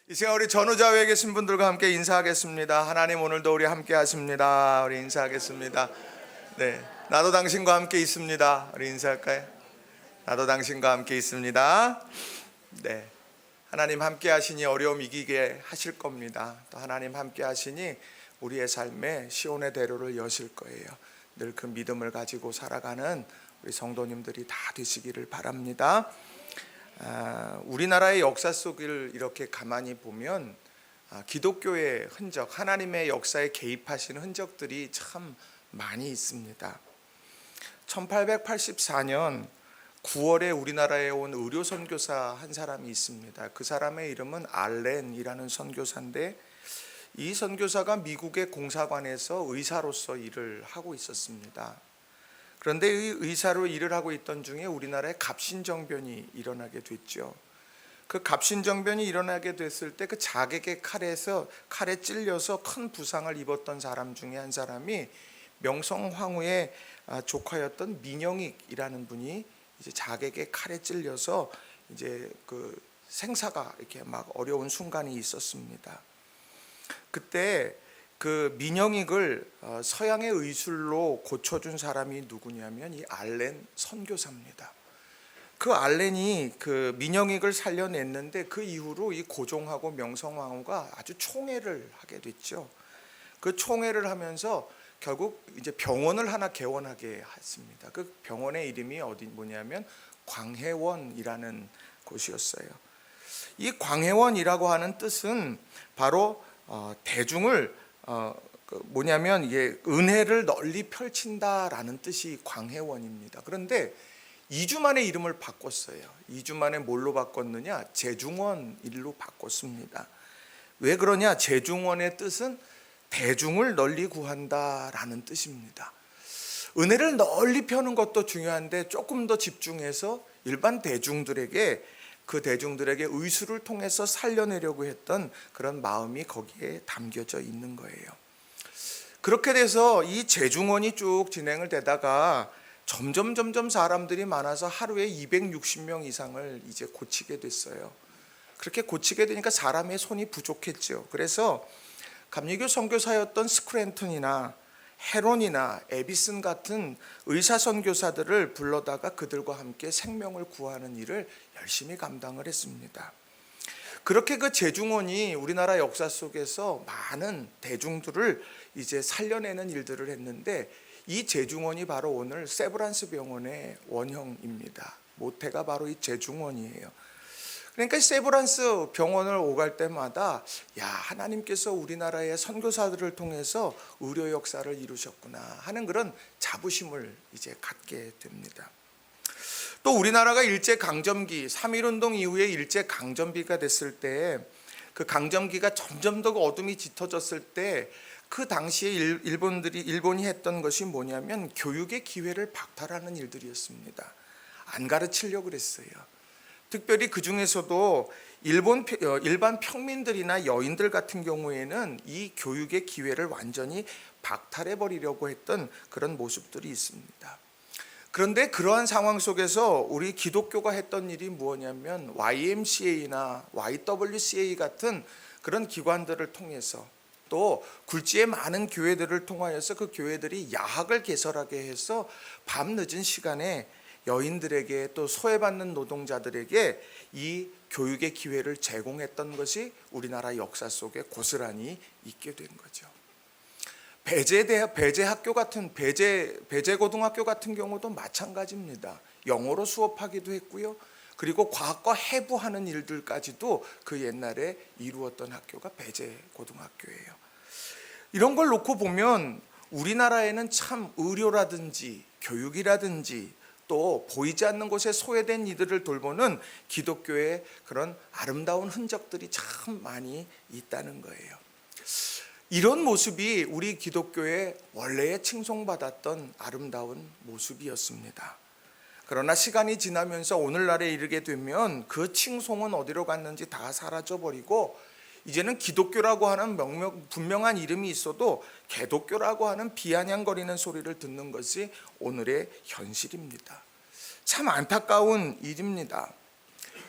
이 시간 우리 전우자회에 계신 분들과 함께 인사하겠습니다. 하나님 오늘도 우리 함께 하십니다. 우리 인사하겠습니다. 네, 나도 당신과 함께 있습니다. 우리 인사할까요? 나도 당신과 함께 있습니다. 네, 하나님 함께 하시니 어려움 이기게 하실 겁니다. 또 하나님 함께 하시니 우리의 삶에 시온의 대로를 여실 거예요. 늘 그 믿음을 가지고 살아가는 우리 성도님들이 다 되시기를 바랍니다. 우리나라의 역사 속을 이렇게 가만히 보면 기독교의 흔적, 하나님의 역사에 개입하시는 흔적들이 참 많이 있습니다. 1884년 9월에 우리나라에 온 의료 선교사 한 사람이 있습니다. 그 사람의 이름은 알렌이라는 선교사인데, 이 선교사가 미국의 공사관에서 의사로서 일을 하고 있었습니다. 그런데 이 의사로 일을 하고 있던 중에 우리나라에 갑신정변이 일어나게 됐죠. 그 갑신정변이 일어나게 됐을 때 그 자객의 칼에 찔려서 큰 부상을 입었던 사람 중에 한 사람이 명성황후의 조카였던 민영익이라는 분이 이제 자객의 칼에 찔려서 이제 그 생사가 이렇게 막 어려운 순간이 있었습니다. 그때 그 민영익을 서양의 의술로 고쳐준 사람이 누구냐면 이 알렌 선교사입니다. 그 알렌이 그 민영익을 살려냈는데 그 이후로 이 고종하고 명성황후가 아주 총애를 하게 됐죠. 그 총애를 하면서 결국 이제 병원을 하나 개원하게 했습니다. 그 병원의 이름이 뭐냐면 광해원이라는 곳이었어요. 이 광해원이라고 하는 뜻은 바로 대중을 뭐냐면 이게 은혜를 널리 펼친다라는 뜻이 광해원입니다. 그런데 2주 만에 이름을 바꿨어요. 2주 만에 뭘로 바꿨느냐? 제중원 일로 바꿨습니다. 왜 그러냐? 제중원의 뜻은 대중을 널리 구한다라는 뜻입니다. 은혜를 널리 펴는 것도 중요한데 조금 더 집중해서 일반 대중들에게 그 대중들에게 의술을 통해서 살려내려고 했던 그런 마음이 거기에 담겨져 있는 거예요. 그렇게 돼서 이 제중원이 쭉 진행을 되다가 점점 사람들이 많아서 하루에 260명 이상을 이제 고치게 됐어요. 그렇게 고치게 되니까 사람의 손이 부족했죠. 그래서 감리교 선교사였던 스크랜턴이나 헤론이나 에비슨 같은 의사 선교사들을 불러다가 그들과 함께 생명을 구하는 일을 열심히 감당을 했습니다. 그렇게 그 제중원이 우리나라 역사 속에서 많은 대중들을 이제 살려내는 일들을 했는데, 이 제중원이 바로 오늘 세브란스 병원의 원형입니다. 모태가 바로 이 제중원이에요. 그러니까 세브란스 병원을 오갈 때마다 야, 하나님께서 우리나라의 선교사들을 통해서 의료 역사를 이루셨구나 하는 그런 자부심을 이제 갖게 됩니다. 또 우리나라가 일제강점기 3.1운동 이후에 일제강점기가 됐을 때, 그 강점기가 점점 더 어둠이 짙어졌을 때 그 당시에 일본이 했던 것이 뭐냐면 교육의 기회를 박탈하는 일들이었습니다. 안 가르치려고 그랬어요. 특별히 그 중에서도 일반 평민들이나 여인들 같은 경우에는 이 교육의 기회를 완전히 박탈해 버리려고 했던 그런 모습들이 있습니다. 그런데 그러한 상황 속에서 우리 기독교가 했던 일이 뭐냐면 YMCA나 YWCA 같은 그런 기관들을 통해서, 또 굴지의 많은 교회들을 통하여서 그 교회들이 야학을 개설하게 해서 밤늦은 시간에 여인들에게 또 소외받는 노동자들에게 이 교육의 기회를 제공했던 것이 우리나라 역사 속에 고스란히 있게 된 거죠. 배제학교 같은 배제고등학교 같은 경우도 마찬가지입니다. 영어로 수업하기도 했고요. 그리고 과학과 해부하는 일들까지도 그 옛날에 이루었던 학교가 배제고등학교예요. 이런 걸 놓고 보면 우리나라에는 참 의료라든지 교육이라든지 또 보이지 않는 곳에 소외된 이들을 돌보는 기독교의 그런 아름다운 흔적들이 참 많이 있다는 거예요. 이런 모습이 우리 기독교의 원래의 칭송받았던 아름다운 모습이었습니다. 그러나 시간이 지나면서 오늘날에 이르게 되면 그 칭송은 어디로 갔는지 다 사라져버리고, 이제는 기독교라고 하는 분명한 이름이 있어도 개독교라고 하는 비아냥거리는 소리를 듣는 것이 오늘의 현실입니다. 참 안타까운 일입니다.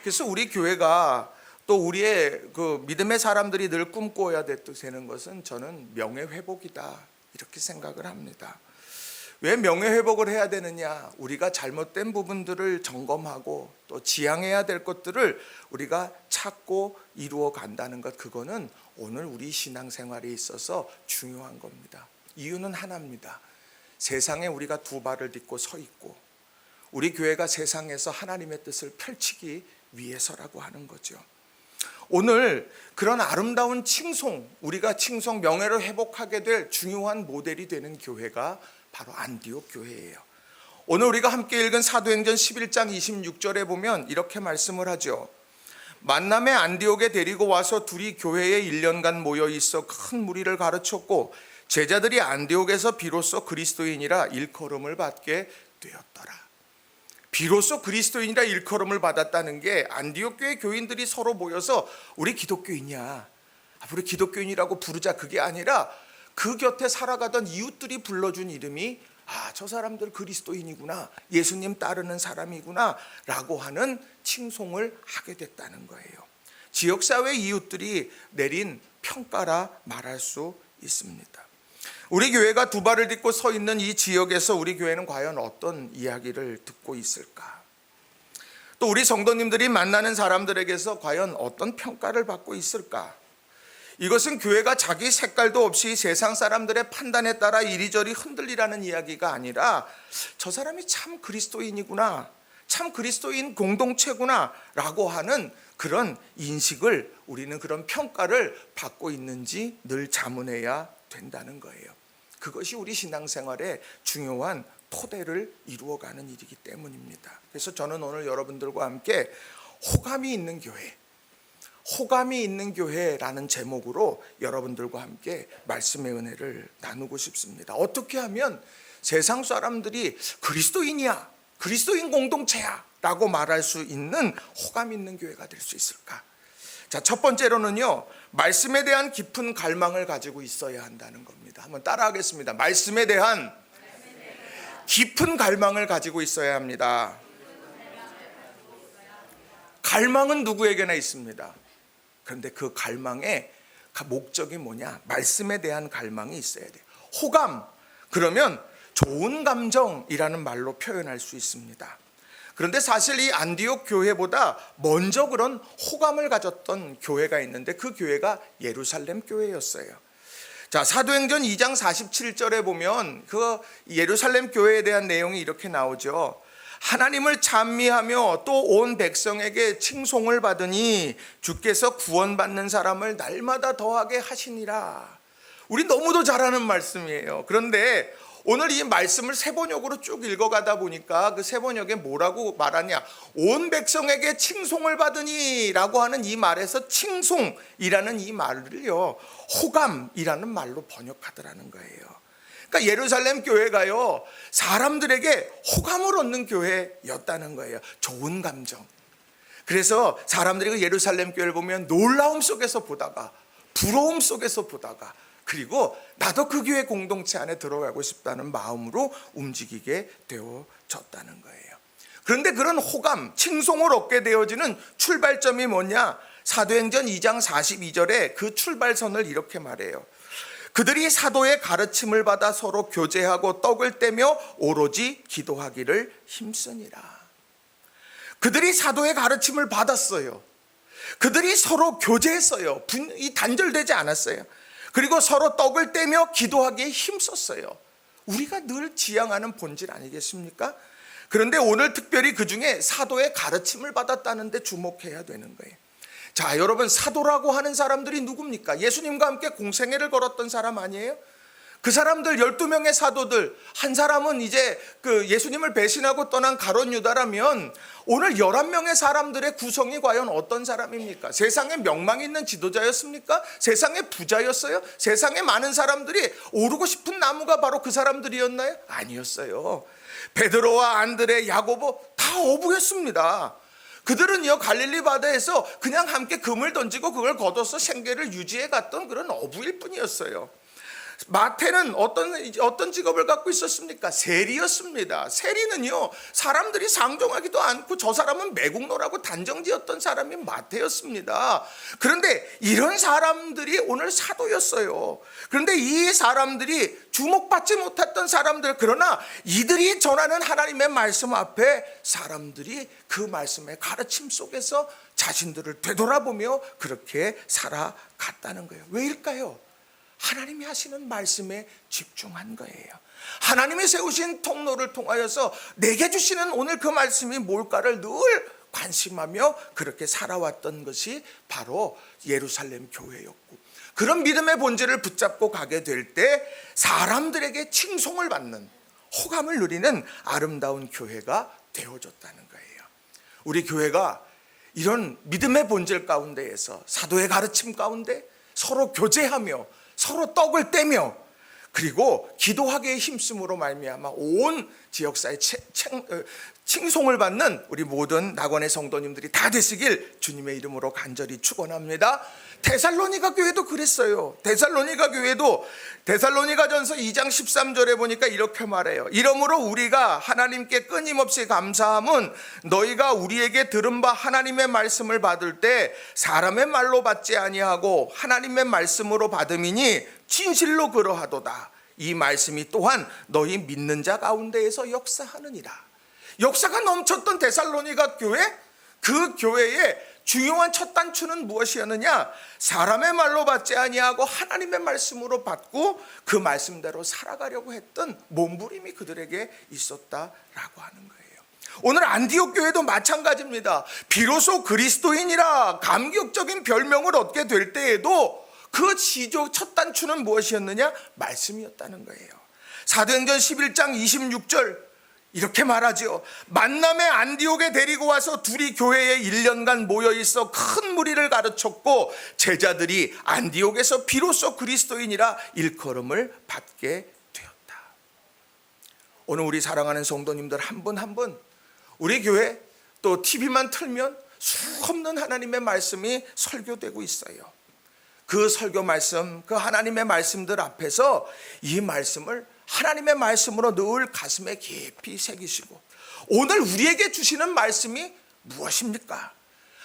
그래서 우리 교회가 또 우리의 그 믿음의 사람들이 늘 꿈꿔야 되는 것은 저는 명예회복이다 이렇게 생각을 합니다. 왜 명예회복을 해야 되느냐? 우리가 잘못된 부분들을 점검하고 또 지양해야 될 것들을 우리가 찾고 이루어 간다는 것, 그거는 오늘 우리 신앙생활에 있어서 중요한 겁니다. 이유는 하나입니다. 세상에 우리가 두 발을 딛고 서 있고 우리 교회가 세상에서 하나님의 뜻을 펼치기 위해서라고 하는 거죠. 오늘 그런 아름다운 칭송, 우리가 칭송 명예를 회복하게 될 중요한 모델이 되는 교회가 바로 안디옥 교회예요. 오늘 우리가 함께 읽은 사도행전 11장 26절에 보면 이렇게 말씀을 하죠. 만남에 안디옥에 데리고 와서 둘이 교회에 1년간 모여 있어 큰 무리를 가르쳤고 제자들이 안디옥에서 비로소 그리스도인이라 일컬음을 받게 되었더라. 비로소 그리스도인이라 일컬음을 받았다는 게 안디옥 교회 교인들이 서로 모여서 우리 기독교인이야, 앞으로 기독교인이라고 부르자, 그게 아니라 그 곁에 살아가던 이웃들이 불러준 이름이 저 사람들 그리스도인이구나, 예수님 따르는 사람이구나 라고 하는 칭송을 하게 됐다는 거예요. 지역사회 이웃들이 내린 평가라 말할 수 있습니다. 우리 교회가 두 발을 딛고 서 있는 이 지역에서 우리 교회는 과연 어떤 이야기를 듣고 있을까? 또 우리 성도님들이 만나는 사람들에게서 과연 어떤 평가를 받고 있을까? 이것은 교회가 자기 색깔도 없이 세상 사람들의 판단에 따라 이리저리 흔들리라는 이야기가 아니라 저 사람이 참 그리스도인이구나, 참 그리스도인 공동체구나 라고 하는 그런 인식을, 우리는 그런 평가를 받고 있는지 늘 자문해야 된다는 거예요. 그것이 우리 신앙생활의 중요한 토대를 이루어가는 일이기 때문입니다. 그래서 저는 오늘 여러분들과 함께 호감이 있는 교회, 호감이 있는 교회라는 제목으로 여러분들과 함께 말씀의 은혜를 나누고 싶습니다. 어떻게 하면 세상 사람들이 그리스도인이야, 그리스도인 공동체야 라고 말할 수 있는 호감 있는 교회가 될 수 있을까? 자, 첫 번째로는요, 말씀에 대한 깊은 갈망을 가지고 있어야 한다는 겁니다. 한번 따라하겠습니다. 말씀에 대한 깊은 갈망을 가지고 있어야 합니다. 갈망은 누구에게나 있습니다. 그런데 그 갈망의 목적이 뭐냐? 말씀에 대한 갈망이 있어야 돼요. 호감, 그러면 좋은 감정이라는 말로 표현할 수 있습니다. 그런데 사실 이 안디옥 교회보다 먼저 그런 호감을 가졌던 교회가 있는데 그 교회가 예루살렘 교회였어요. 자, 사도행전 2장 47절에 보면 그 예루살렘 교회에 대한 내용이 이렇게 나오죠. 하나님을 찬미하며 또 온 백성에게 칭송을 받으니 주께서 구원받는 사람을 날마다 더하게 하시니라. 우리 너무도 잘 아는 말씀이에요. 그런데 오늘 이 말씀을 세번역으로 쭉 읽어가다 보니까 그 세번역에 뭐라고 말하냐, 온 백성에게 칭송을 받으니 라고 하는 이 말에서 칭송이라는 이 말을요, 호감이라는 말로 번역하더라는 거예요. 그러니까 예루살렘 교회가요, 사람들에게 호감을 얻는 교회였다는 거예요. 좋은 감정. 그래서 사람들이 그 예루살렘 교회를 보면 놀라움 속에서 보다가, 부러움 속에서 보다가, 그리고 나도 그 교회 공동체 안에 들어가고 싶다는 마음으로 움직이게 되어졌다는 거예요. 그런데 그런 호감, 칭송을 얻게 되어지는 출발점이 뭐냐? 사도행전 2장 42절에 그 출발선을 이렇게 말해요. 그들이 사도의 가르침을 받아 서로 교제하고 떡을 떼며 오로지 기도하기를 힘쓰니라. 그들이 사도의 가르침을 받았어요. 그들이 서로 교제했어요. 이 단절되지 않았어요. 그리고 서로 떡을 떼며 기도하기에 힘썼어요. 우리가 늘 지향하는 본질 아니겠습니까? 그런데 오늘 특별히 그 중에 사도의 가르침을 받았다는 데 주목해야 되는 거예요. 자, 여러분, 사도라고 하는 사람들이 누굽니까? 예수님과 함께 공생애를 걸었던 사람 아니에요? 그 사람들 12명의 사도들, 한 사람은 이제 그 예수님을 배신하고 떠난 가룟 유다라면 오늘 11명의 사람들의 구성이 과연 어떤 사람입니까? 세상에 명망 있는 지도자였습니까? 세상에 부자였어요? 세상에 많은 사람들이 오르고 싶은 나무가 바로 그 사람들이었나요? 아니었어요. 베드로와 안드레, 야고보 다 어부였습니다. 그들은요, 갈릴리 바다에서 그냥 함께 금을 던지고 그걸 걷어서 생계를 유지해 갔던 그런 어부일 뿐이었어요. 마태는 어떤 직업을 갖고 있었습니까? 세리였습니다. 세리는요, 사람들이 상종하기도 않고 저 사람은 매국노라고 단정지었던 사람이 마태였습니다. 그런데 이런 사람들이 오늘 사도였어요. 그런데 이 사람들이 주목받지 못했던 사람들, 그러나 이들이 전하는 하나님의 말씀 앞에 사람들이 그 말씀의 가르침 속에서 자신들을 되돌아보며 그렇게 살아갔다는 거예요. 왜일까요? 하나님이 하시는 말씀에 집중한 거예요. 하나님이 세우신 통로를 통하여서 내게 주시는 오늘 그 말씀이 뭘까를 늘 관심하며 그렇게 살아왔던 것이 바로 예루살렘 교회였고, 그런 믿음의 본질을 붙잡고 가게 될 때 사람들에게 칭송을 받는, 호감을 누리는 아름다운 교회가 되어졌다는 거예요. 우리 교회가 이런 믿음의 본질 가운데에서 사도의 가르침 가운데 서로 교제하며 서로 떡을 떼며 그리고 기도하기에 힘쓰므로 말미암아 온 지역사회 칭송을 받는 우리 모든 낙원의 성도님들이 다 되시길 주님의 이름으로 간절히 축원합니다. 데살로니가 교회도 그랬어요. 데살로니가 교회도 데살로니가전서 2장 13절에 보니까 이렇게 말해요. 이러므로 우리가 하나님께 끊임없이 감사함은 너희가 우리에게 들은 바 하나님의 말씀을 받을 때 사람의 말로 받지 아니하고 하나님의 말씀으로 받음이니 진실로 그러하도다. 이 말씀이 또한 너희 믿는 자 가운데에서 역사하느니라. 역사가 넘쳤던 데살로니가 교회, 그 교회의 중요한 첫 단추는 무엇이었느냐? 사람의 말로 받지 아니하고 하나님의 말씀으로 받고 그 말씀대로 살아가려고 했던 몸부림이 그들에게 있었다라고 하는 거예요. 오늘 안디옥 교회도 마찬가지입니다. 비로소 그리스도인이라 감격적인 별명을 얻게 될 때에도 그 지조 첫 단추는 무엇이었느냐? 말씀이었다는 거예요. 사도행전 11장 26절 이렇게 말하죠. 만남의 안디옥에 데리고 와서 둘이 교회에 1년간 모여있어 큰 무리를 가르쳤고 제자들이 안디옥에서 비로소 그리스도인이라 일컬음을 받게 되었다. 오늘 우리 사랑하는 성도님들 한 분 한 분, 우리 교회 또 TV만 틀면 수없는 하나님의 말씀이 설교되고 있어요. 그 설교 말씀, 그 하나님의 말씀들 앞에서 이 말씀을 하나님의 말씀으로 늘 가슴에 깊이 새기시고, 오늘 우리에게 주시는 말씀이 무엇입니까?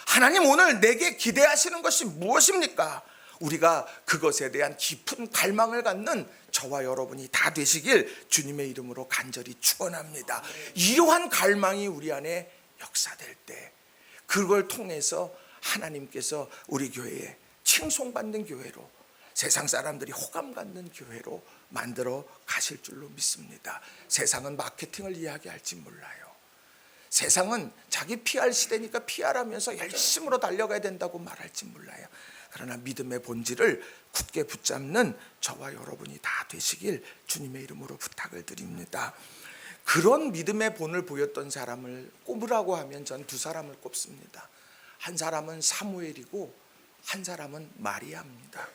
하나님 오늘 내게 기대하시는 것이 무엇입니까? 우리가 그것에 대한 깊은 갈망을 갖는 저와 여러분이 다 되시길 주님의 이름으로 간절히 축원합니다. 이러한 갈망이 우리 안에 역사될 때 그걸 통해서 하나님께서 우리 교회에 칭송받는 교회로, 세상 사람들이 호감 갖는 교회로 만들어 가실 줄로 믿습니다. 세상은 마케팅을 이야기할지 몰라요. 세상은 자기 PR 시대니까 PR하면서 열심으로 달려가야 된다고 말할지 몰라요. 그러나 믿음의 본질을 굳게 붙잡는 저와 여러분이 다 되시길 주님의 이름으로 부탁을 드립니다. 그런 믿음의 본을 보였던 사람을 꼽으라고 하면 전 두 사람을 꼽습니다. 한 사람은 사무엘이고 한 사람은 마리아입니다.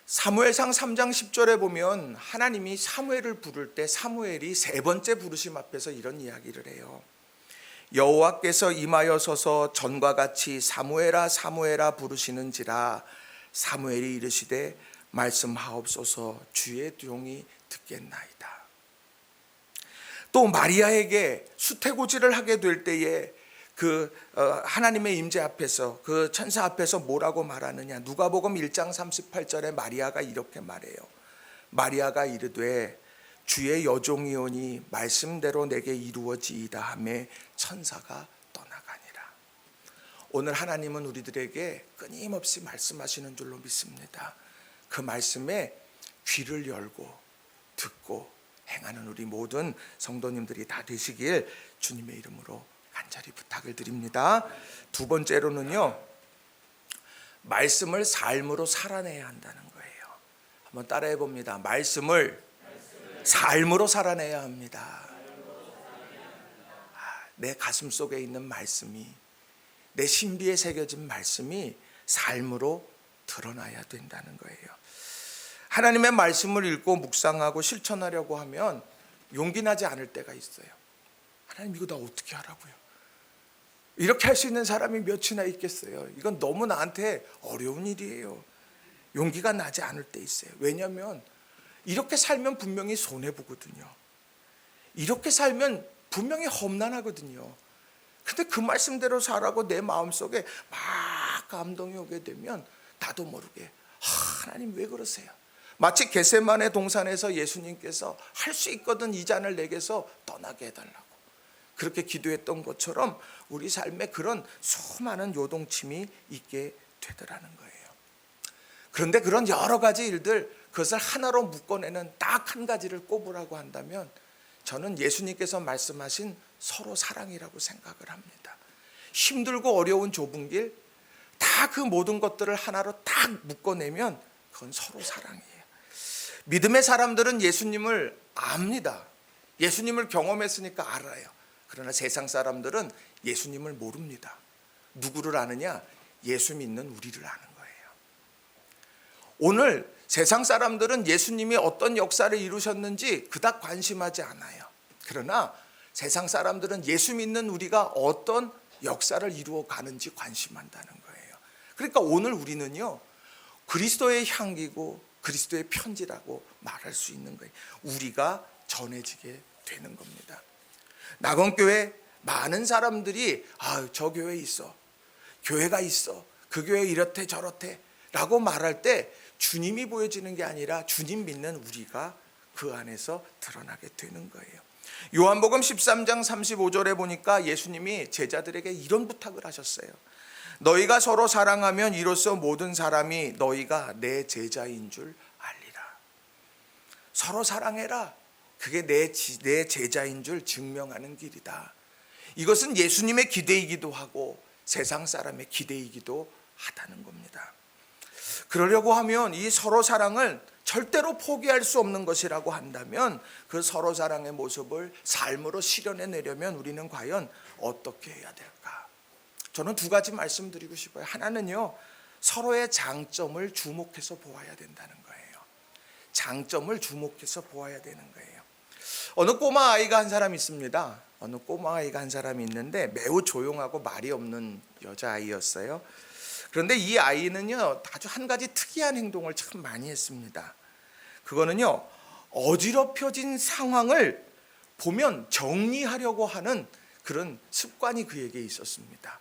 사무엘상 3장 10절에 보면 하나님이 사무엘을 부를 때 사무엘이 세 번째 부르심 앞에서 이런 이야기를 해요. 여호와께서 임하여 서서 전과 같이 사무엘아 사무엘아 부르시는지라 사무엘이 이르시되 말씀하옵소서 주의 종이 듣겠나이다. 또 마리아에게 수태고지를 하게 될 때에 그 하나님의 임재 앞에서 그 천사 앞에서 뭐라고 말하느냐? 누가복음 1장 38절에 마리아가 이렇게 말해요. 마리아가 이르되 주의 여종이오니 말씀대로 내게 이루어지이다 하매 천사가 떠나가니라. 오늘 하나님은 우리들에게 끊임없이 말씀하시는 줄로 믿습니다. 그 말씀에 귀를 열고 듣고 행하는 우리 모든 성도님들이 다 되시길 주님의 이름으로 간절히 부탁을 드립니다. 두 번째로는요, 말씀을 삶으로 살아내야 한다는 거예요. 한번 따라해 봅니다. 말씀을 삶으로 살아내야 합니다. 내 가슴 속에 있는 말씀이, 내 신비에 새겨진 말씀이 삶으로 드러나야 된다는 거예요. 하나님의 말씀을 읽고 묵상하고 실천하려고 하면 용기 나지 않을 때가 있어요. 하나님 이거 나 어떻게 하라고요? 이렇게 할 수 있는 사람이 몇이나 있겠어요? 이건 너무 나한테 어려운 일이에요. 용기가 나지 않을 때 있어요. 왜냐하면 이렇게 살면 분명히 손해보거든요. 이렇게 살면 분명히 험난하거든요. 근데 그 말씀대로 살라고 내 마음속에 막 감동이 오게 되면 나도 모르게 하나님 왜 그러세요? 마치 겟세마네 동산에서 예수님께서 할 수 있거든 이 잔을 내게서 떠나게 해달라고 그렇게 기도했던 것처럼 우리 삶에 그런 수많은 요동침이 있게 되더라는 거예요. 그런데 그런 여러 가지 일들 그것을 하나로 묶어내는 딱 한 가지를 꼽으라고 한다면 저는 예수님께서 말씀하신 서로 사랑이라고 생각을 합니다. 힘들고 어려운 좁은 길 다 그 모든 것들을 하나로 딱 묶어내면 그건 서로 사랑이에요. 믿음의 사람들은 예수님을 압니다. 예수님을 경험했으니까 알아요. 그러나 세상 사람들은 예수님을 모릅니다. 누구를 아느냐? 예수 믿는 우리를 아는 거예요. 오늘 세상 사람들은 예수님이 어떤 역사를 이루셨는지 그닥 관심하지 않아요. 그러나 세상 사람들은 예수 믿는 우리가 어떤 역사를 이루어 가는지 관심한다는 거예요. 그러니까 오늘 우리는요, 그리스도의 향기고 그리스도의 편지라고 말할 수 있는 거예요. 우리가 전해지게 되는 겁니다. 낙원교회 많은 사람들이 저 교회 있어, 교회가 있어, 그 교회 이렇대 저렇대 라고 말할 때 주님이 보여지는 게 아니라 주님 믿는 우리가 그 안에서 드러나게 되는 거예요. 요한복음 13장 35절에 보니까 예수님이 제자들에게 이런 부탁을 하셨어요. 너희가 서로 사랑하면 이로써 모든 사람이 너희가 내 제자인 줄 알리라. 서로 사랑해라. 그게 내 제자인 줄 증명하는 길이다. 이것은 예수님의 기대이기도 하고 세상 사람의 기대이기도 하다는 겁니다. 그러려고 하면 이 서로 사랑을 절대로 포기할 수 없는 것이라고 한다면 그 서로 사랑의 모습을 삶으로 실현해내려면 우리는 과연 어떻게 해야 될까? 저는 두 가지 말씀드리고 싶어요. 하나는요, 서로의 장점을 주목해서 보아야 된다는 거예요. 장점을 주목해서 보아야 되는 거예요. 어느 꼬마 아이가 한 사람 있습니다. 어느 꼬마 아이가 한 사람이 있는데 매우 조용하고 말이 없는 여자아이였어요. 그런데 이 아이는요, 아주 한 가지 특이한 행동을 참 많이 했습니다. 그거는요, 어지럽혀진 상황을 보면 정리하려고 하는 그런 습관이 그에게 있었습니다.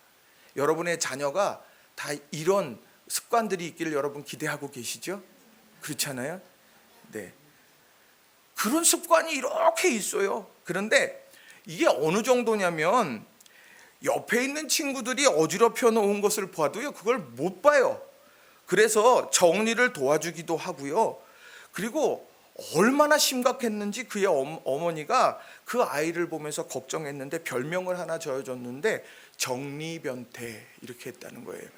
여러분의 자녀가 다 이런 습관들이 있기를 여러분 기대하고 계시죠? 그렇잖아요? 네. 그런 습관이 이렇게 있어요. 그런데 이게 어느 정도냐면 옆에 있는 친구들이 어지럽혀 놓은 것을 봐도요, 그걸 못 봐요. 그래서 정리를 도와주기도 하고요. 그리고 얼마나 심각했는지 그의 어머니가 그 아이를 보면서 걱정했는데 별명을 하나 지어줬는데 정리변태 이렇게 했다는 거예요.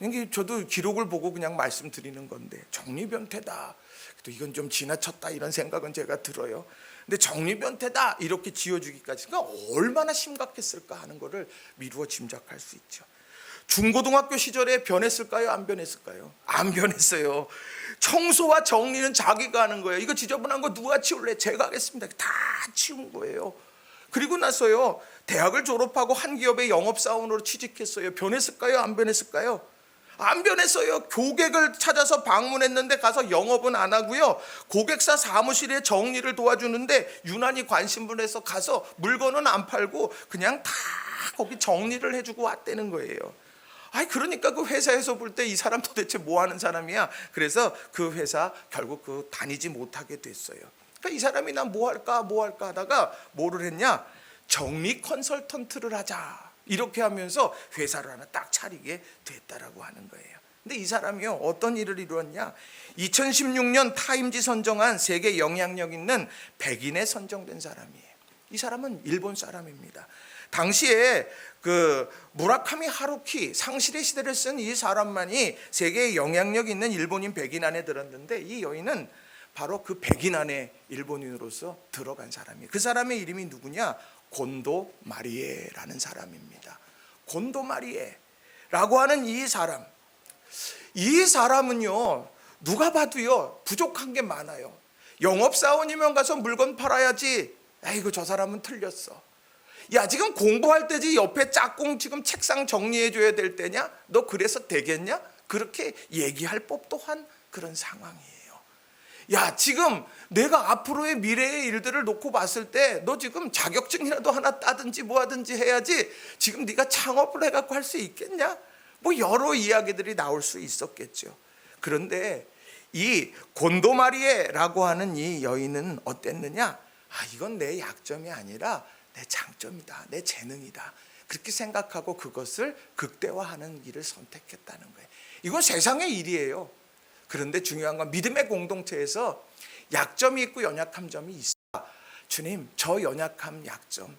이게 저도 기록을 보고 그냥 말씀드리는 건데 정리변태다. 또 이건 좀 지나쳤다 이런 생각은 제가 들어요. 근데 정리변태다 이렇게 지어주기까지 그러니까 얼마나 심각했을까 하는 거를 미루어 짐작할 수 있죠. 중고등학교 시절에 변했을까요? 안 변했을까요? 안 변했어요. 청소와 정리는 자기가 하는 거예요. 이거 지저분한 거 누가 치울래? 제가 하겠습니다. 다 치운 거예요. 그리고 나서요, 대학을 졸업하고 한 기업의 영업사원으로 취직했어요. 변했을까요? 안 변했을까요? 안 변했어요. 고객을 찾아서 방문했는데 가서 영업은 안 하고요, 고객사 사무실에 정리를 도와주는데 유난히 관심분해서 가서 물건은 안 팔고 그냥 다 거기 정리를 해주고 왔다는 거예요. 그러니까 그 회사에서 볼 때 이 사람 도대체 뭐 하는 사람이야. 그래서 그 회사 결국 다니지 못하게 됐어요. 그러니까 이 사람이 나 뭐 할까 하다가 뭐를 했냐, 정리 컨설턴트를 하자 이렇게 하면서 회사를 하나 딱 차리게 됐다라고 하는 거예요. 근데 이 사람이요, 어떤 일을 이루었냐, 2016년 타임지 선정한 세계 영향력 있는 100인에 선정된 사람이에요. 이 사람은 일본 사람입니다. 당시에 그 무라카미 하루키 상실의 시대를 쓴 이 사람만이 세계에 영향력 있는 일본인 100인 안에 들었는데 이 여인은 바로 그 100인 안에 일본인으로서 들어간 사람이에요. 그 사람의 이름이 누구냐, 곤도 마리에라는 사람입니다. 곤도 마리에라고 하는 이 사람은요, 누가 봐도요 부족한 게 많아요. 영업사원이면 가서 물건 팔아야지. 아이고 저 사람은 틀렸어. 야, 지금 공부할 때지 옆에 짝꿍 지금 책상 정리해 줘야 될 때냐? 너 그래서 되겠냐? 그렇게 얘기할 법도 한 그런 상황이에요. 야, 지금 내가 앞으로의 미래의 일들을 놓고 봤을 때 너 지금 자격증이라도 하나 따든지 뭐 하든지 해야지 지금 네가 창업을 해갖고 할 수 있겠냐? 뭐 여러 이야기들이 나올 수 있었겠죠. 그런데 이 곤도마리에라고 하는 이 여인은 어땠느냐? 이건 내 약점이 아니라 내 장점이다, 내 재능이다, 그렇게 생각하고 그것을 극대화하는 일을 선택했다는 거예요. 이건 세상의 일이에요. 그런데 중요한 건 믿음의 공동체에서 약점이 있고 연약한 점이 있어. 주님, 저 연약함, 약점,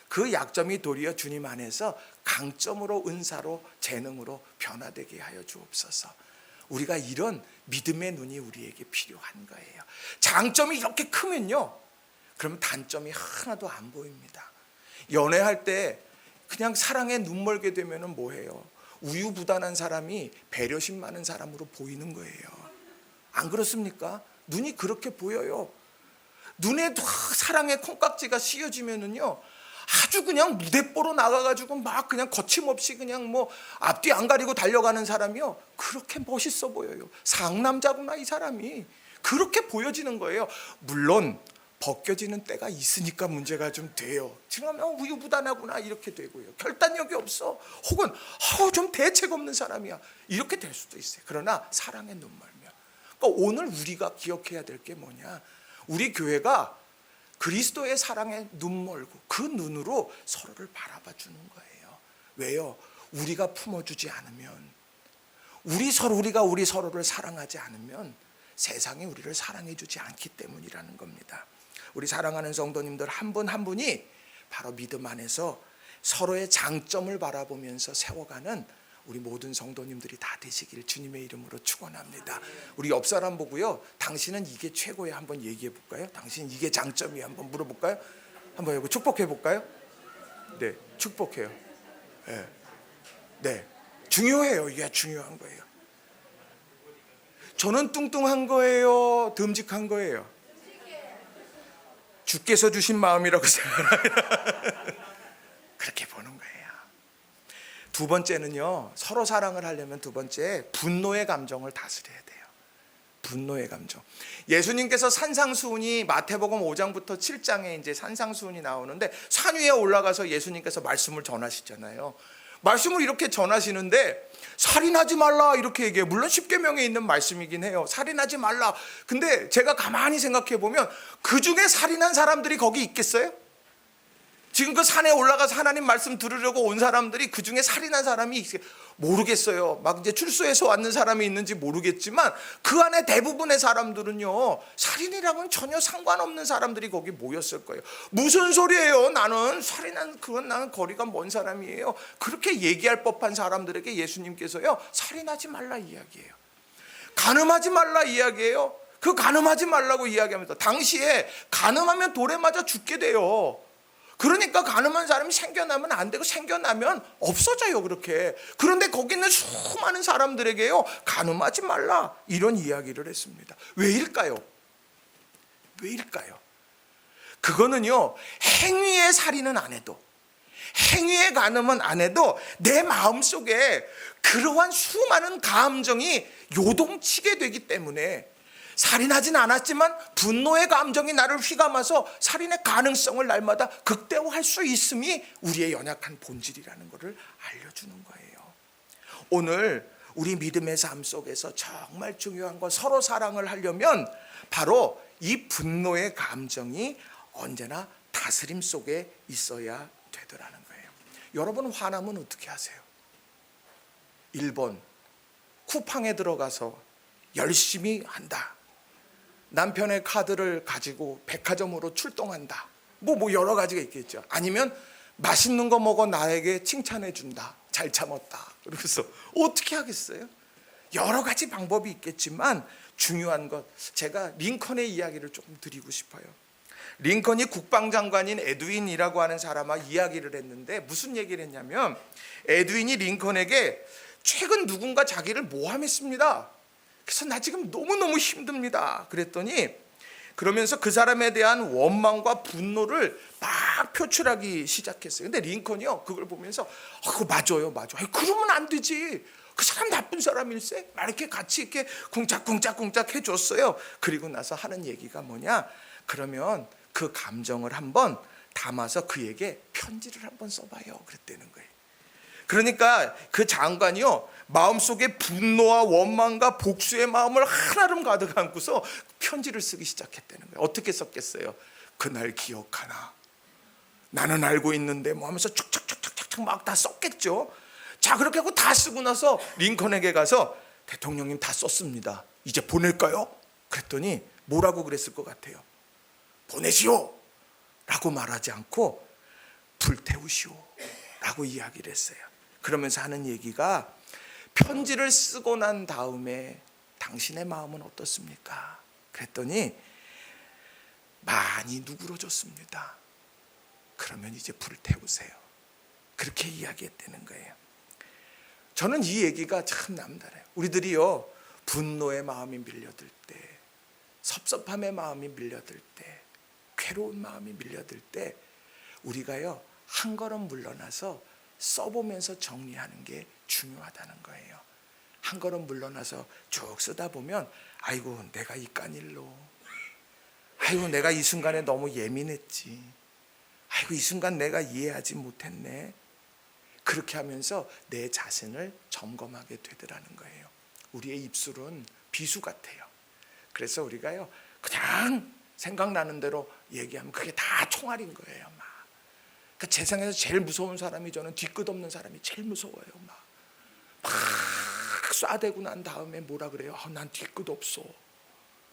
그 약점이 도리어 주님 안에서 강점으로, 은사로, 재능으로 변화되게 하여 주옵소서. 우리가 이런 믿음의 눈이 우리에게 필요한 거예요. 장점이 이렇게 크면요, 그러면 단점이 하나도 안 보입니다. 연애할 때 그냥 사랑에 눈 멀게 되면 뭐해요? 우유부단한 사람이 배려심 많은 사람으로 보이는 거예요. 안 그렇습니까? 눈이 그렇게 보여요. 눈에 사랑의 콩깍지가 씌어지면은요, 아주 그냥 무대뽀로 나가가지고 막 그냥 거침없이 그냥 뭐 앞뒤 안 가리고 달려가는 사람이요, 그렇게 멋있어 보여요. 상남자구나 이 사람이, 그렇게 보여지는 거예요. 물론 벗겨지는 때가 있으니까 문제가 좀 돼요. 지금 우유부단하구나 이렇게 되고요. 결단력이 없어, 혹은 좀 대책 없는 사람이야, 이렇게 될 수도 있어요. 그러나 사랑의 눈멀며, 그러니까 오늘 우리가 기억해야 될 게 뭐냐? 우리 교회가 그리스도의 사랑에 눈 멀고 그 눈으로 서로를 바라봐 주는 거예요. 왜요? 우리가 품어주지 않으면, 우리가 우리 서로를 사랑하지 않으면 세상이 우리를 사랑해 주지 않기 때문이라는 겁니다. 우리 사랑하는 성도님들 한 분 한 분이 바로 믿음 안에서 서로의 장점을 바라보면서 세워가는 우리 모든 성도님들이 다 되시길 주님의 이름으로 축원합니다. 우리 옆 사람 보고요, 당신은 이게 최고야 한번 얘기해 볼까요? 당신 이게 장점이야 한번 물어볼까요? 한번 해보고 축복해 볼까요? 네, 축복해요. 네, 네, 중요해요. 이게 중요한 거예요. 저는 뚱뚱한 거예요, 듬직한 거예요? 주께서 주신 마음이라고 생각합니다. 그렇게 보는 거예요. 두 번째는요, 서로 사랑을 하려면 두 번째, 분노의 감정을 다스려야 돼요. 분노의 감정. 예수님께서 산상수훈이 마태복음 5장부터 7장에 이제 산상수훈이 나오는데, 산 위에 올라가서 예수님께서 말씀을 전하시잖아요. 말씀을 이렇게 전하시는데 살인하지 말라 이렇게 얘기해요. 물론 십계명에 있는 말씀이긴 해요. 살인하지 말라. 근데 제가 가만히 생각해 보면 그 중에 살인한 사람들이 거기 있겠어요? 지금 그 산에 올라가서 하나님 말씀 들으려고 온 사람들이 그 중에 살인한 사람이 모르겠어요. 막 이제 출소해서 왔는 사람이 있는지 모르겠지만 그 안에 대부분의 사람들은요, 살인이랑은 전혀 상관없는 사람들이 거기 모였을 거예요. 무슨 소리예요? 나는 살인한, 그건 나는 거리가 먼 사람이에요. 그렇게 얘기할 법한 사람들에게 예수님께서요, 살인하지 말라 이야기해요. 간음하지 말라 이야기해요. 그 간음하지 말라고 이야기하면서, 당시에 간음하면 돌에 맞아 죽게 돼요. 그러니까 간음한 사람이 생겨나면 안 되고, 생겨나면 없어져요, 그렇게. 그런데 거기 있는 수많은 사람들에게요, 간음하지 말라 이런 이야기를 했습니다. 왜일까요? 왜일까요? 그거는요, 행위의 살인은 안 해도, 행위의 간음은 안 해도 내 마음속에 그러한 수많은 감정이 요동치게 되기 때문에, 살인하진 않았지만 분노의 감정이 나를 휘감아서 살인의 가능성을 날마다 극대화할 수 있음이 우리의 연약한 본질이라는 것을 알려주는 거예요. 오늘 우리 믿음의 삶 속에서 정말 중요한 건, 서로 사랑을 하려면 바로 이 분노의 감정이 언제나 다스림 속에 있어야 되더라는 거예요. 여러분, 화나면 어떻게 하세요? 1번, 쿠팡에 들어가서 열심히 한다. 남편의 카드를 가지고 백화점으로 출동한다. 뭐 여러 가지가 있겠죠. 아니면 맛있는 거 먹어 나에게 칭찬해 준다. 잘 참았다. 그래서 어떻게 하겠어요? 여러 가지 방법이 있겠지만 중요한 것, 제가 링컨의 이야기를 조금 드리고 싶어요. 링컨이 국방장관인 에드윈이라고 하는 사람과 이야기를 했는데, 무슨 얘기를 했냐면, 에드윈이 링컨에게 최근 누군가 자기를 모함했습니다. 그래서 나 지금 너무너무 힘듭니다. 그랬더니 그러면서 그 사람에 대한 원망과 분노를 막 표출하기 시작했어요. 근데 링컨이요, 그걸 보면서 그거 맞아요. 아니, 그러면 안 되지. 그 사람 나쁜 사람일세? 막 이렇게 같이 이렇게 쿵짝쿵짝 해줬어요. 그리고 나서 하는 얘기가 뭐냐? 그러면 그 감정을 한번 담아서 그에게 편지를 한번 써봐요. 그랬다는 거예요. 그러니까 그 장관이요, 마음속에 분노와 원망과 복수의 마음을 하나름 가득 안고서 편지를 쓰기 시작했다는 거예요. 어떻게 썼겠어요? 그날 기억하나? 나는 알고 있는데 뭐 하면서 축축축축축 막 다 썼겠죠. 자, 그렇게 하고 다 쓰고 나서 링컨에게 가서 대통령님 다 썼습니다. 이제 보낼까요? 그랬더니 뭐라고 그랬을 것 같아요? 보내시오 라고 말하지 않고 불태우시오 라고 이야기를 했어요. 그러면서 하는 얘기가, 편지를 쓰고 난 다음에 당신의 마음은 어떻습니까? 그랬더니 많이 누그러졌습니다. 그러면 이제 불태우세요. 그렇게 이야기했다는 거예요. 저는 이 얘기가 참 남다르요. 우리들이요, 분노의 마음이 밀려들 때, 섭섭함의 마음이 밀려들 때, 괴로운 마음이 밀려들 때 우리가요, 한 걸음 물러나서 써보면서 정리하는 게 중요하다는 거예요. 한 걸음 물러나서 쭉 쓰다 보면, 아이고 내가 이깟 일로, 아이고 내가 이 순간에 너무 예민했지, 아이고 이 순간 내가 이해하지 못했네. 그렇게 하면서 내 자신을 점검하게 되더라는 거예요. 우리의 입술은 비수 같아요. 그래서 우리가요, 그냥 생각나는 대로 얘기하면 그게 다 총알인 거예요. 막. 그러니까 세상에서 제일 무서운 사람이, 저는 뒤끝 없는 사람이 제일 무서워요. 막 쏴대고 난 다음에 뭐라 그래요? 난 뒤끝 없어.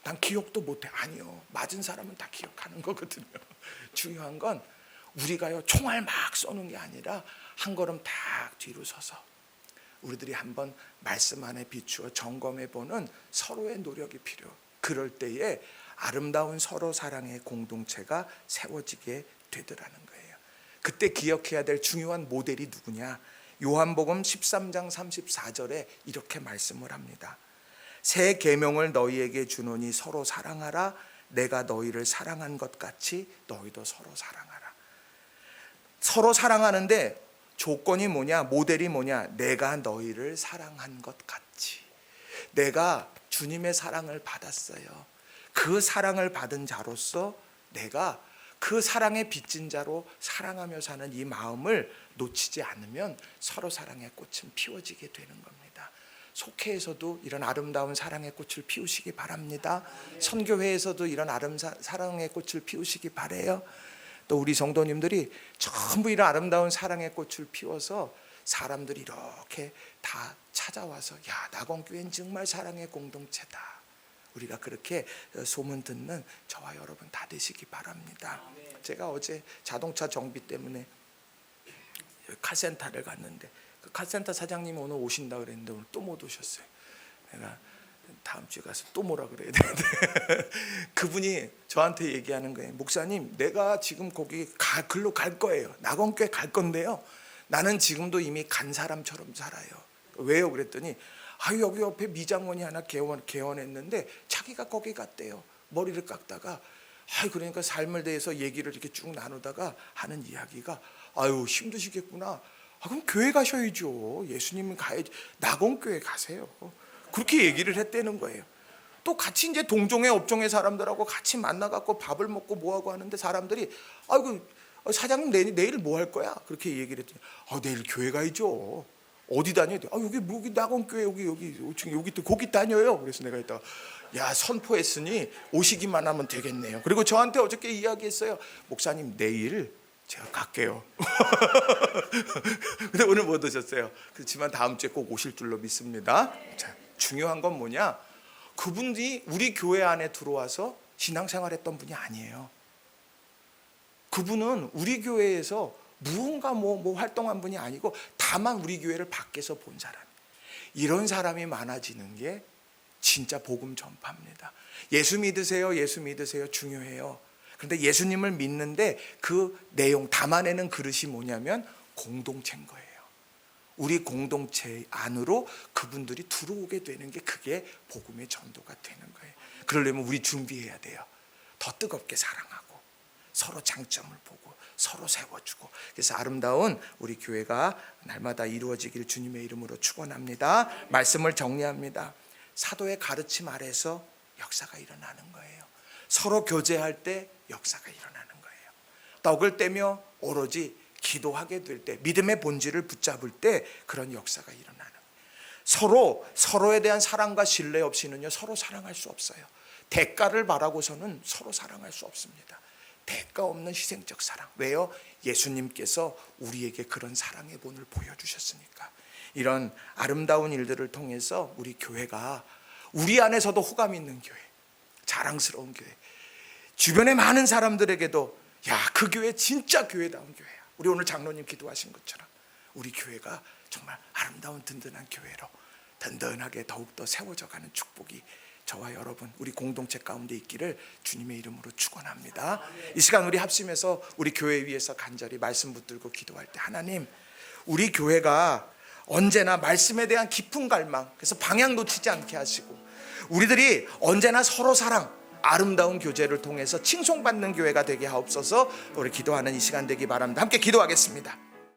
난 기억도 못해. 아니요, 맞은 사람은 다 기억하는 거거든요. 중요한 건 우리가요, 총알 막 쏘는 게 아니라 한 걸음 딱 뒤로 서서 우리들이 한번 말씀 안에 비추어 점검해 보는 서로의 노력이 필요. 그럴 때에 아름다운 서로 사랑의 공동체가 세워지게 되더라는 거예요. 그때 기억해야 될 중요한 모델이 누구냐? 요한복음 13장 34절에 이렇게 말씀을 합니다. 새 계명을 너희에게 주노니 서로 사랑하라. 내가 너희를 사랑한 것 같이 너희도 서로 사랑하라. 서로 사랑하는데 조건이 뭐냐? 모델이 뭐냐? 내가 너희를 사랑한 것 같이. 내가 주님의 사랑을 받았어요. 그 사랑을 받은 자로서 내가 그 사랑의 빚진 자로 사랑하며 사는 이 마음을 놓치지 않으면 서로 사랑의 꽃은 피워지게 되는 겁니다. 속회에서도 이런 아름다운 사랑의 꽃을 피우시기 바랍니다. 선교회에서도 이런 사랑의 꽃을 피우시기 바래요. 또 우리 성도님들이 전부 이런 아름다운 사랑의 꽃을 피워서 사람들이 이렇게 다 찾아와서, 야, 낙원교회는 정말 사랑의 공동체다, 우리가 그렇게 소문 듣는 저와 여러분 다 되시기 바랍니다. 제가 어제 자동차 정비 때문에 카센터를 갔는데 그 카센터 사장님이 오늘 오신다 그랬는데 오늘 또 못 오셨어요. 내가 다음 주에 가서 또 뭐라 그래야 되는데 그분이 저한테 얘기하는 거예요. 목사님, 내가 지금 거기 글로 갈 거예요. 낙원교회 갈 건데요, 나는 지금도 이미 간 사람처럼 살아요. 왜요? 그랬더니 여기 옆에 미장원이 하나 개원했는데 자기가 거기 갔대요. 머리를 깎다가 그러니까 삶을 대해서 얘기를 이렇게 쭉 나누다가 하는 이야기가, 힘드시겠구나. 그럼 교회 가셔야죠. 예수님은 가야지. 낙원교회 가세요. 그렇게 얘기를 했다는 거예요. 또 같이 이제 동종의 업종의 사람들하고 같이 만나갖고 밥을 먹고 뭐하고 하는데 사람들이, 사장님 내일 뭐 할 거야? 그렇게 얘기를 했더니, 내일 교회 가야죠. 어디 다녀야 돼? 여기 낙원교회 여기 또 거기 다녀요. 그래서 내가 이따, 선포했으니 오시기만 하면 되겠네요. 그리고 저한테 어저께 이야기했어요. 목사님, 내일 제가 갈게요. 근데 오늘 못 오셨어요. 그렇지만 다음 주에 꼭 오실 줄로 믿습니다. 자, 중요한 건 뭐냐? 그분이 우리 교회 안에 들어와서 신앙생활했던 분이 아니에요. 그분은 우리 교회에서 무언가 뭐 활동한 분이 아니고 다만 우리 교회를 밖에서 본 사람. 이런 사람이 많아지는 게 진짜 복음 전파입니다. 예수 믿으세요, 예수 믿으세요, 중요해요. 그런데 예수님을 믿는데 그 내용 담아내는 그릇이 뭐냐면 공동체인 거예요. 우리 공동체 안으로 그분들이 들어오게 되는 게, 그게 복음의 전도가 되는 거예요. 그러려면 우리 준비해야 돼요. 더 뜨겁게 사랑하고 서로 장점을 보고 서로 세워주고, 그래서 아름다운 우리 교회가 날마다 이루어지기를 주님의 이름으로 축원합니다. 말씀을 정리합니다. 사도의 가르침 아래서 역사가 일어나는 거예요. 서로 교제할 때 역사가 일어나는 거예요. 떡을 떼며 오로지 기도하게 될 때, 믿음의 본질을 붙잡을 때 그런 역사가 일어나는 거예요. 서로에 대한 사랑과 신뢰 없이는요, 서로 사랑할 수 없어요. 대가를 바라고서는 서로 사랑할 수 없습니다. 대가 없는 희생적 사랑. 왜요? 예수님께서 우리에게 그런 사랑의 본을 보여주셨으니까. 이런 아름다운 일들을 통해서 우리 교회가 우리 안에서도 호감 있는 교회, 자랑스러운 교회, 주변의 많은 사람들에게도 야, 그 교회 진짜 교회다운 교회야. 우리 오늘 장로님 기도하신 것처럼 우리 교회가 정말 아름다운 든든한 교회로 든든하게 더욱더 세워져 가는 축복이 저와 여러분 우리 공동체 가운데 있기를 주님의 이름으로 축원합니다. 이 시간 우리 합심해서 우리 교회 위해서 간절히 말씀 붙들고 기도할 때, 하나님, 우리 교회가 언제나 말씀에 대한 깊은 갈망, 그래서 방향 놓치지 않게 하시고, 우리들이 언제나 서로 사랑, 아름다운 교제를 통해서 칭송받는 교회가 되게 하옵소서. 우리 기도하는 이 시간 되기 바랍니다. 함께 기도하겠습니다.